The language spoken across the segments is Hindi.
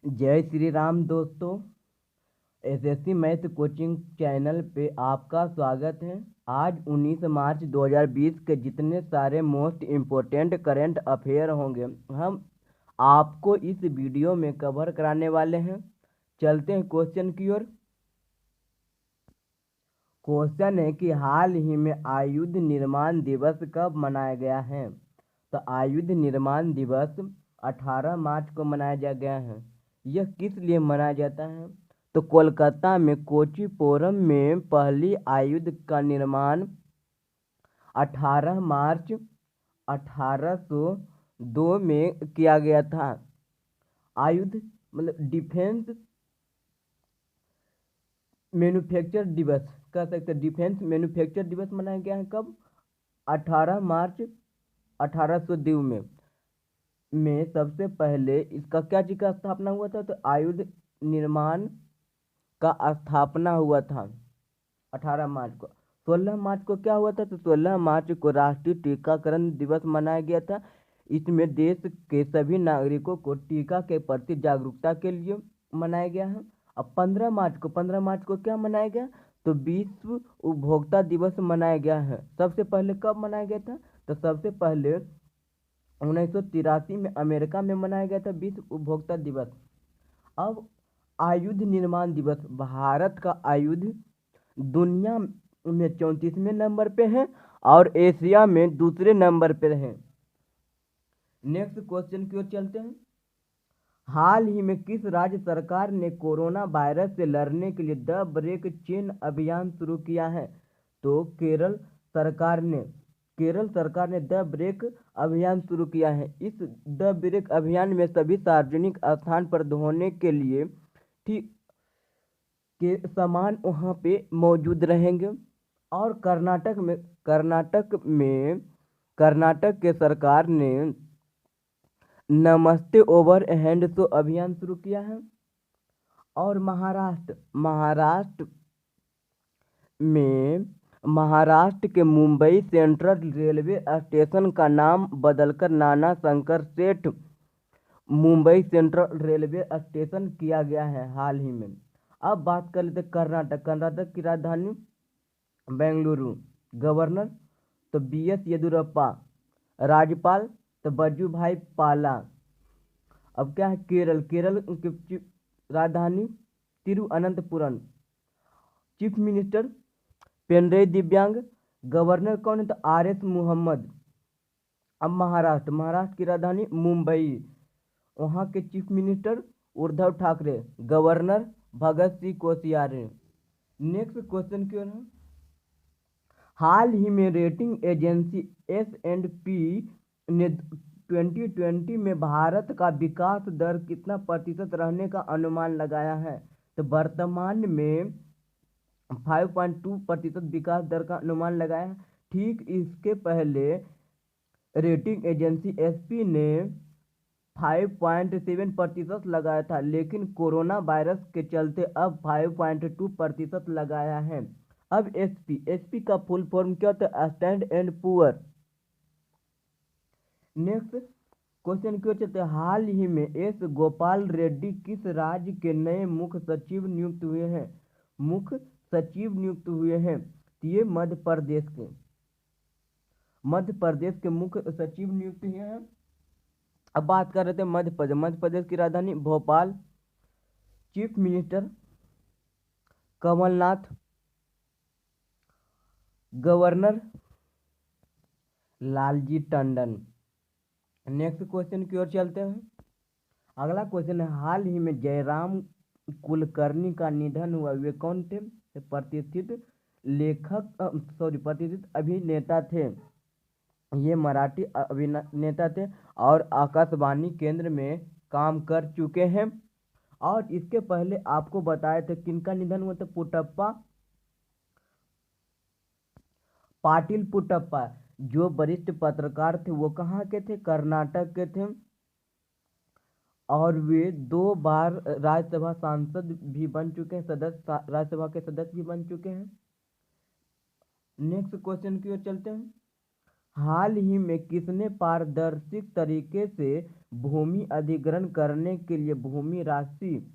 जय श्री राम दोस्तों। एसएससी मैथ कोचिंग चैनल पे आपका स्वागत है। आज 19 मार्च 2020 के जितने सारे मोस्ट इम्पोर्टेंट करंट अफेयर होंगे हम आपको इस वीडियो में कवर कराने वाले हैं। चलते हैं क्वेश्चन की ओर। क्वेश्चन है कि हाल ही में आयुध निर्माण दिवस कब मनाया गया है। तो आयुध निर्माण दिवस 18 मार्च को मनाया गया है। यह किस लिए मनाया जाता है? तो कोलकाता में कोचीपुरम में पहली आयुध का निर्माण 18 मार्च 1802 में किया गया था। आयुध मतलब डिफेंस मैन्युफैक्चर दिवस कह सकते हैं। डिफेंस मैन्युफैक्चर दिवस मनाया गया है कब? 18 मार्च 1802 में सबसे पहले इसका क्या चीज का स्थापना हुआ था? तो आयुध निर्माण का स्थापना हुआ था 18 मार्च को। 16 मार्च को क्या हुआ था? तो 16 मार्च को राष्ट्रीय टीकाकरण दिवस मनाया गया था। इसमें देश के सभी नागरिकों को टीका के प्रति जागरूकता के लिए मनाया गया है। अब 15 मार्च को क्या मनाया गया? तो विश्व उपभोक्ता दिवस मनाया गया है। सबसे पहले कब मनाया गया था? तो सबसे पहले 1983 में अमेरिका में मनाया गया था विश्व उपभोक्ता दिवस। अब आयुध निर्माण दिवस, भारत का आयुध दुनिया में 34वें नंबर पे है और एशिया में दूसरे नंबर पे है। नेक्स्ट क्वेश्चन की ओर चलते हैं। हाल ही में किस राज्य सरकार ने कोरोना वायरस से लड़ने के लिए द ब्रेक चेन अभियान शुरू किया है? तो केरल सरकार ने द ब्रेक अभियान शुरू किया है। इस द ब्रेक अभियान में सभी सार्वजनिक स्थान पर धोने के लिए ठीक के सामान वहाँ पे मौजूद रहेंगे। और कर्नाटक के सरकार ने नमस्ते ओवर हैंड शो अभियान शुरू किया है। और महाराष्ट्र के मुंबई सेंट्रल रेलवे स्टेशन का नाम बदलकर नाना शंकर सेठ मुंबई सेंट्रल रेलवे स्टेशन किया गया है हाल ही में। अब बात कर लेते कर्नाटक की राजधानी बेंगलुरु। गवर्नर तो BS येदियुरप्पा। राज्यपाल तो वजुभाई पाला। अब क्या है? केरल की राजधानी तिरुअनंतपुरम। चीफ मिनिस्टर पेनरई दिव्यांग। गवर्नर कौन है? तो RS मोहम्मद। अब महाराष्ट्र की राजधानी मुंबई, वहाँ के chief minister Uddhav Thackeray. Governor Bhagat Singh Koshyari. Next question क्यों है? हाल ही में रेटिंग एजेंसी S&P ने 2020 में भारत का विकास दर कितना प्रतिशत रहने का अनुमान लगाया है? तो वर्तमान में 5.2% विकास दर का अनुमान लगाया है। ठीक इसके पहले रेटिंग एजेंसी SP ने 5.7% लगाया था, लेकिन कोरोना वायरस के चलते अब 5.2% लगाया है। अब SP का फुल फॉर्म क्या होता है? Stand and poor. Next question क्यों चलते हैं। हाल ही में S गोपाल रेड्डी किस राज्य के नए मुख्य सचिव नियुक्त हुए हैं? तो ये मध्य प्रदेश के मुख्य सचिव नियुक्त हुए हैं। अब बात कर रहे थे मध्य प्रदेश की राजधानी Bhopal. Chief minister Kamalnath. Governor Lalji Tandon. Next question की ओर चलते हैं। अगला क्वेश्चन है, हाल ही में जयराम कुलकर्णी का निधन हुआ। वे कौन थे? प्रतिष्ठित अभिनेता थे। ये मराठी अभिनेता थे और आकाशवाणी केंद्र में काम कर चुके हैं। और इसके पहले आपको बताए थे किनका निधन हुआ था? पाटिल पुट्टप्पा, जो वरिष्ठ पत्रकार थे। वो कहाँ के थे? कर्नाटक के थे। और वे 2 बार राज्यसभा सांसद भी बन चुके हैं, राज्यसभा के सदस्य भी बन चुके हैं। नेक्स्ट क्वेश्चन की ओर चलते हैं। हाल ही में किसने पारदर्शी तरीके से भूमि अधिग्रहण करने के लिए भूमि राशि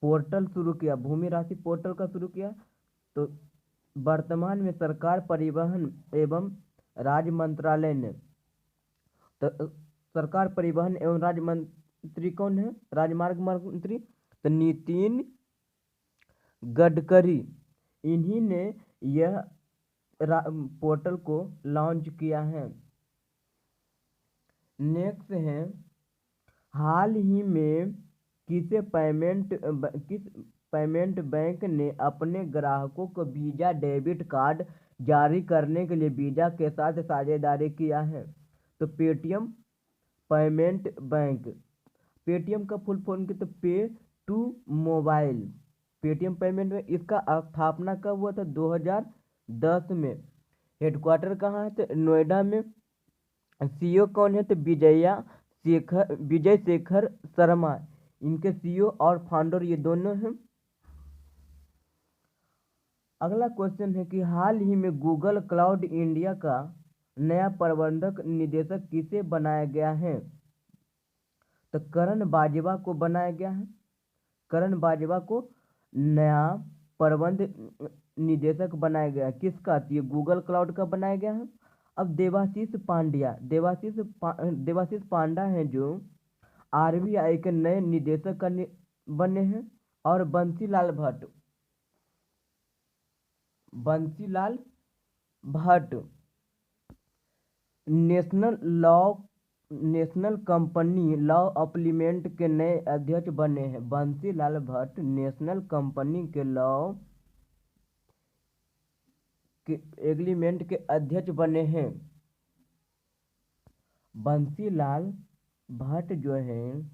पोर्टल शुरू किया? भूमि राशि पोर्टल का शुरू किया। तो वर्तमान में सरकार परिवहन एवं राज्य मंत्रालय ने, तो सरकार परिवहन एवं राज्य मंत्री कौन है? राजमार्ग मंत्री, तो नितिन गडकरी, इन्हीं ने यह पोर्टल को लॉन्च किया है। नेक्स्ट है, हाल ही में किस पेमेंट बैंक ने अपने ग्राहकों को वीजा डेबिट कार्ड जारी करने के लिए वीजा के साथ साझेदारी किया है? तो पेटीएम पेमेंट बैंक। पेटीएम का फुल फॉर्म की तो पे टू मोबाइल। पेटीएम पेमेंट में इसका स्थापना कब हुआ था? 2010 में। हेडक्वार्टर कहाँ है? तो नोएडा में। सीईओ कौन है? तो विजय शेखर शर्मा, इनके सीईओ और फाउंडर ये दोनों हैं। अगला क्वेश्चन है कि हाल ही में गूगल क्लाउड इंडिया का नया प्रबंधक निदेशक किसे बनाया गया है? तो करण बाजवा को बनाया गया है। करण बाजवा को नया प्रबंध निदेशक बनाया गया। किसका? तो ये गूगल क्लाउड का बनाया गया है। अब देवाशीष पांडा हैं जो आरबीआई के नए निदेशक बने हैं। और Bansilal Bhatt national company law अप्लीमेंट के नए अध्यक्ष बने हैं। बंसीलाल भट्ट नेशनल कंपनी के लॉ के एग्रीमेंट के अध्यक्ष बने हैं। बंसीलाल भट्ट जो हैं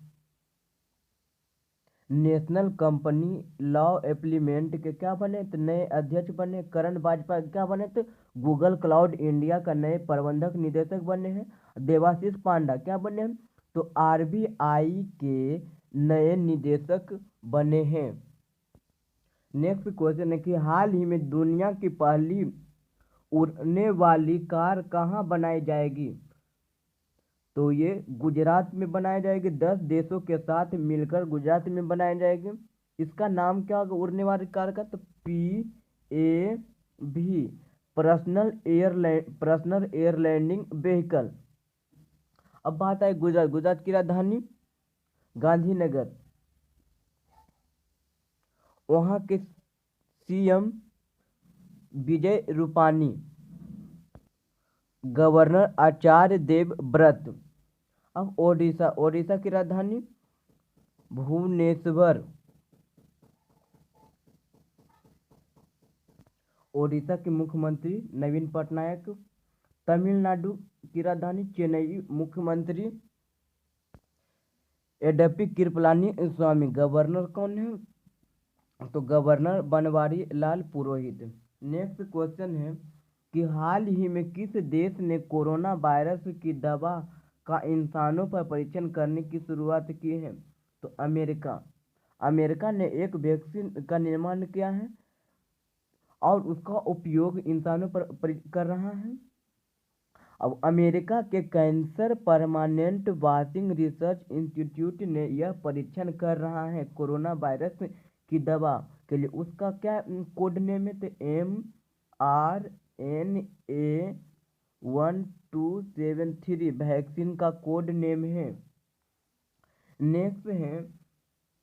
नेशनल कंपनी लॉ एप्लीमेंट के क्या बने? तो नए अध्यक्ष बने। करण बाजवा क्या बने? तो गूगल क्लाउड इंडिया का नए प्रबंधक निदेशक बने हैं। देवाशीष पांडा क्या बने हैं? तो आरबीआई के नए निदेशक बने हैं। नेक्स्ट क्वेश्चन है कि हाल ही में दुनिया की पहली उड़ने वाली कार कहाँ बनाई जाएगी? तो ये गुजरात में बनाई जाएगी। 10 देशों के साथ मिलकर गुजरात में बनाई जाएगी। इसका नाम क्या होगा उड़ने वाली कार का? तो PAV, personal air landing vehicle. अब बात है गुजरात की राजधानी गांधीनगर। वहाँ के सीएम विजय रूपानी, गवर्नर आचार्य देवव्रत। अब ओडिशा की राजधानी भुवनेश्वर। ओडिशा के मुख्यमंत्री नवीन पटनायक। तमिलनाडु की राजधानी चेन्नई, मुख्यमंत्री एडप्पी कृपलानी स्वामी। गवर्नर कौन है? तो गवर्नर बनवारी लाल पुरोहित। नेक्स्ट क्वेश्चन है कि हाल ही में किस देश ने कोरोना वायरस की दवा का इंसानों पर परीक्षण करने की शुरुआत की है? तो अमेरिका ने एक वैक्सीन का निर्माण किया है और उसका उपयोग इंसानों पर कर रहा है। अब अमेरिका के cancer permanent washing research institute ने यह परीक्षण कर रहा है कोरोना वायरस की दवा के लिए। उसका क्या कोड नेम है? तो mRNA-1273 वैक्सीन का कोड नेम है। नेक्स्ट है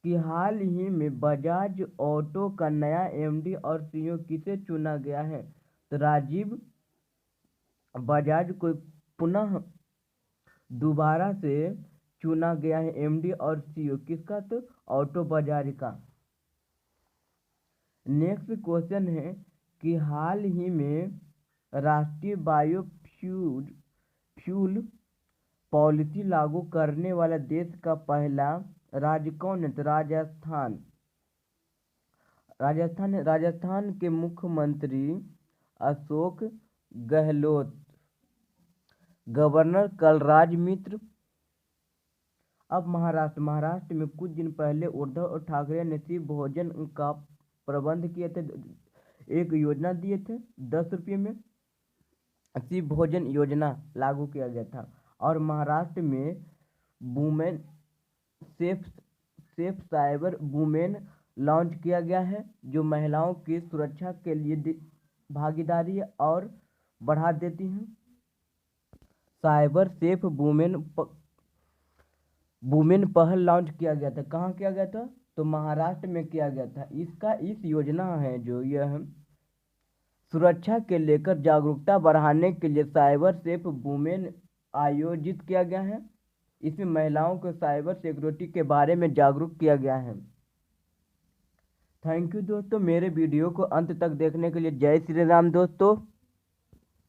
कि हाल ही में बजाज ऑटो का नया एमडी और सीईओ किसे चुना गया है? तो राजीव बजाज को पुनः दोबारा से चुना गया है एमडी और सीईओ। किसका? तो ऑटो बजाज का। नेक्स्ट क्वेश्चन है कि हाल ही में राष्ट्रीय बायोफ्यूल पॉलिसी लागू करने वाला देश का पहला राज्य कौन है? तो राजस्थान के मुख्यमंत्री अशोक गहलोत। गवर्नर कलराज मिश्र। अब महाराष्ट्र में कुछ दिन पहले उद्धव ठाकरे ने शिव भोजन का प्रबंध किए थे। एक योजना दिए थे 10 रुपये में। शिव भोजन योजना लागू किया गया था। और महाराष्ट्र में women safe safe cyber women launch किया गया है, जो महिलाओं की सुरक्षा के लिए भागीदारी और बढ़ा देती हैं। साइबर सेफ वुमेन पहल लॉन्च किया गया था। कहाँ किया गया था? तो महाराष्ट्र में किया गया था। इस योजना है जो यह सुरक्षा के लेकर जागरूकता बढ़ाने के लिए साइबर सेफ वुमेन आयोजित किया गया है। इसमें महिलाओं को साइबर सिक्योरिटी के बारे में जागरूक किया गया है। थैंक यू दोस्तों, मेरे वीडियो को अंत तक देखने के लिए। जय श्री राम दोस्तों।